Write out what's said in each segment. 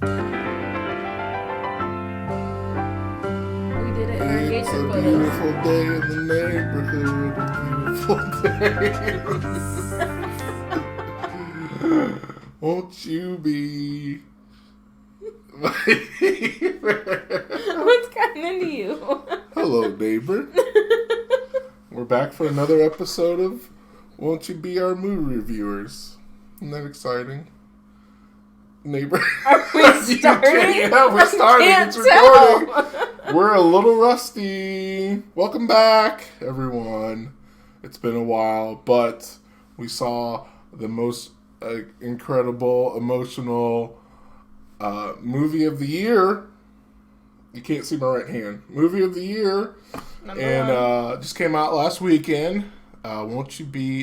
We did it in our It's a engagement beautiful photos. day in the neighborhood. A beautiful day. Won't you be my neighbor? What's gotten into you? Hello, neighbor. We're back for another episode of Won't You Be Our Movie Reviewers. Isn't that exciting? Neighbor. Are we starting? Yeah, we're starting. It's recording. We're a little rusty. Welcome back, everyone. It's been a while, but we saw the most incredible, emotional movie of the year. You can't see my right hand. Movie of the year. Just came out last weekend. Won't You Be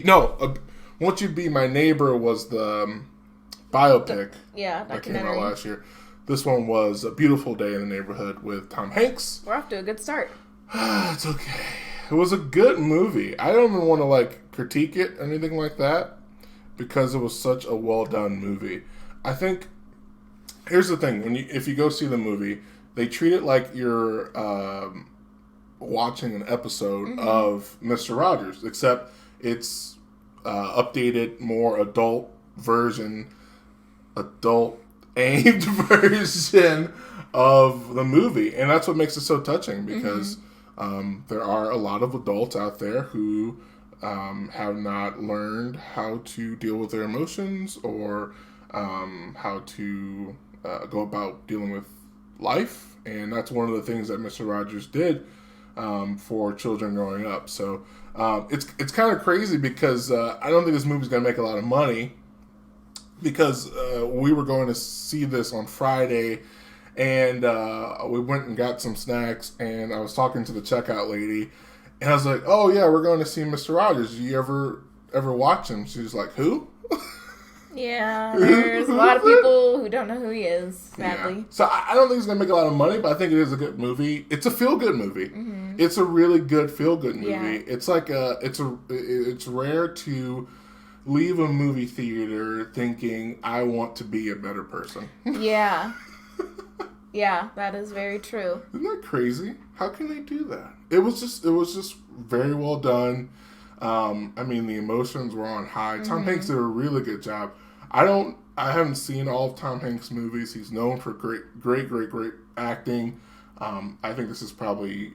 My Neighbor was the biopic. That came out last year. This one was A Beautiful Day in the Neighborhood with Tom Hanks. We're off to a good start. It's okay. It was a good movie. I don't even want to critique it or anything like that because it was such a well done movie. I think here's the thing: if you go see the movie, they treat it like you're watching an episode of Mr. Rogers, except it's updated, more adult aimed version of the movie, and that's what makes it so touching because there are a lot of adults out there who have not learned how to deal with their emotions or how to go about dealing with life, and that's one of the things that Mr. Rogers did for children growing up. So it's kind of crazy because I don't think this movie's going to make a lot of money because we were going to see this on Friday, and we went and got some snacks, and I was talking to the checkout lady, and I was like, "Oh yeah, we're going to see Mr. Rogers. Do you ever watch him?" She was like, "Who?" Yeah, there's a lot of people who don't know who he is, sadly. Yeah. So I don't think it's going to make a lot of money, but I think it is a good movie. It's a feel-good movie. It's a really good feel-good movie. Yeah. It's it's rare to leave a movie theater thinking, I want to be a better person. Yeah. Yeah, that is very true. Isn't that crazy? How can they do that? It was just very well done. The emotions were on high. Tom Hanks did a really good job. I haven't seen all of Tom Hanks' movies. He's known for great acting. I think this is probably,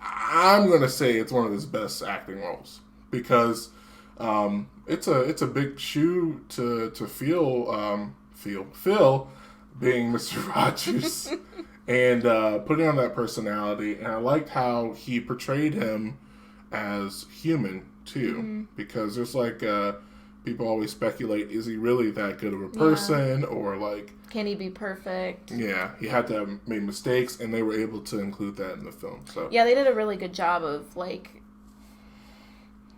I'm going to say it's one of his best acting roles because it's a big shoe to fill being Mr. Rogers and putting on that personality. And I liked how he portrayed him as human too, because there's people always speculate, is he really that good of a person, or can he be perfect? Yeah, he had to have made mistakes, and they were able to include that in the film. So yeah, they did a really good job of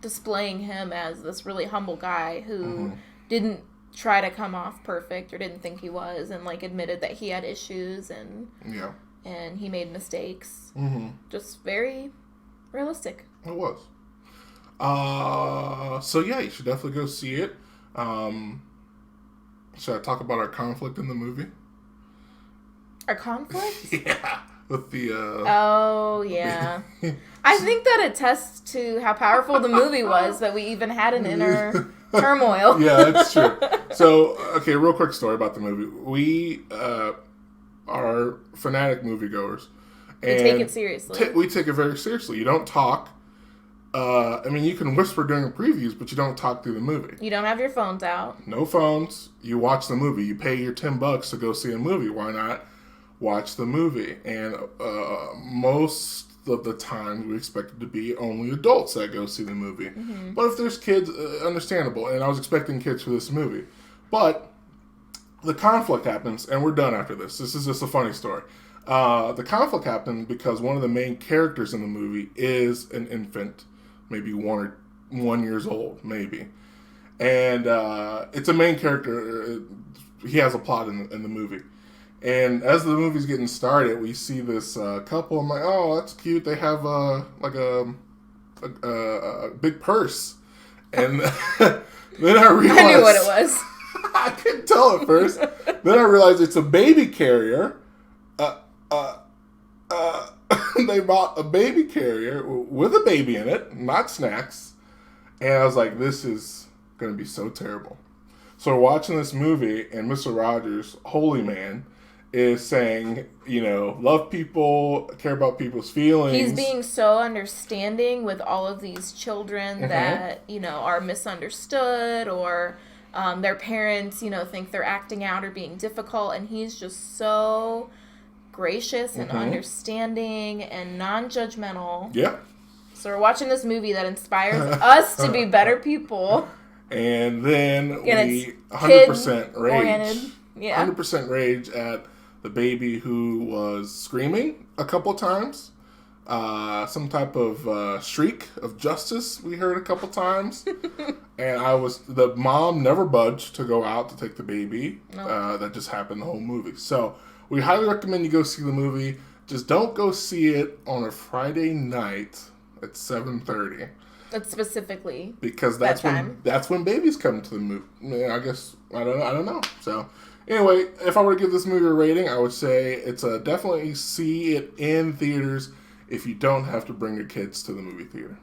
displaying him as this really humble guy who didn't try to come off perfect or didn't think he was, and admitted that he had issues and he made mistakes. Just very realistic. It was. So yeah, you should definitely go see it. Should I talk about our conflict in the movie? Our conflict? Yeah. With the oh yeah. I think that attests to how powerful the movie was that we even had an inner turmoil. Yeah, that's true. So, okay, real quick story about the movie. We are fanatic moviegoers. We take it seriously. We take it very seriously. You don't talk. You can whisper during the previews, but you don't talk through the movie. You don't have your phones out. No phones. You watch the movie. You pay your $10 to go see a movie. Why not watch the movie? And most of the time, we expect it to be only adults that go see the movie. But if there's kids, understandable. And I was expecting kids for this movie. But the conflict happens, and we're done after this. This is just a funny story. The conflict happened because one of the main characters in the movie is an infant, maybe 1 years old, maybe. And it's a main character. He has a plot in the movie. And as the movie's getting started, we see this couple. I'm like, oh, that's cute. They have a big purse. And then I realized... I knew what it was. I couldn't tell at first. Then I realized it's a baby carrier. They bought a baby carrier with a baby in it, not snacks. And I was like, this is going to be so terrible. So we're watching this movie, and Mr. Rogers, holy man, is saying, love people, care about people's feelings. He's being so understanding with all of these children that, are misunderstood or their parents, think they're acting out or being difficult. And he's just so gracious and understanding and non-judgmental. Yeah. So we're watching this movie that inspires us to be better people. And then we 100% rage. Yeah. 100% rage at the baby who was screaming a couple times. Some type of shriek of justice we heard a couple times. And the mom never budged to go out to take the baby. No. That just happened the whole movie. So we highly recommend you go see the movie. Just don't go see it on a Friday night at 7:30. That's specifically because that's when babies come to the movie. I guess I don't know. So anyway, if I were to give this movie a rating, I would say it's a definitely see it in theaters if you don't have to bring your kids to the movie theater.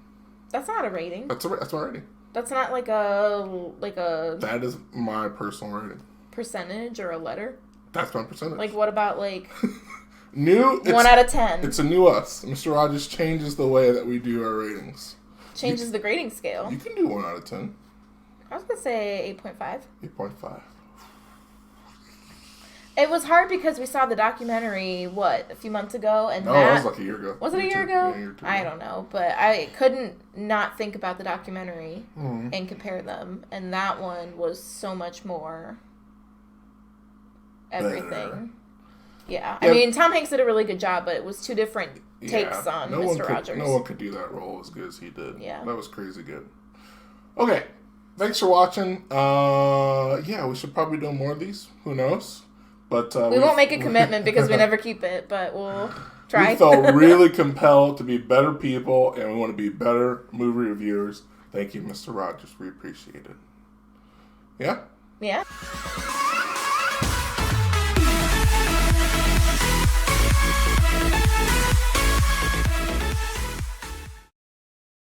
That's not a rating. That's my rating. That's not like a. That is my personal rating. Percentage or a letter. That's my percentage. Like what about like? New 1 out of 10. It's a new us. Mr. Rogers changes the way that we do our ratings. Changes the grading scale. You can do 1 out of 10. I was gonna say 8.5. 8.5. It was hard because we saw the documentary a few months ago, and that was like a year ago. Was it a year ago? Yeah, I don't know, but I couldn't not think about the documentary and compare them, and that one was so much more everything. Better. Yeah, I mean Tom Hanks did a really good job, but it was two different takes on Mr. Rogers. No one could do that role as good as he did. Yeah, that was crazy good. Okay, thanks for watching. We should probably do more of these. Who knows? But we won't make a commitment because we never keep it, but we'll try. We felt really compelled to be better people, and we want to be better movie reviewers. Thank you, Mr. Rogers. We appreciate it. Yeah? Yeah.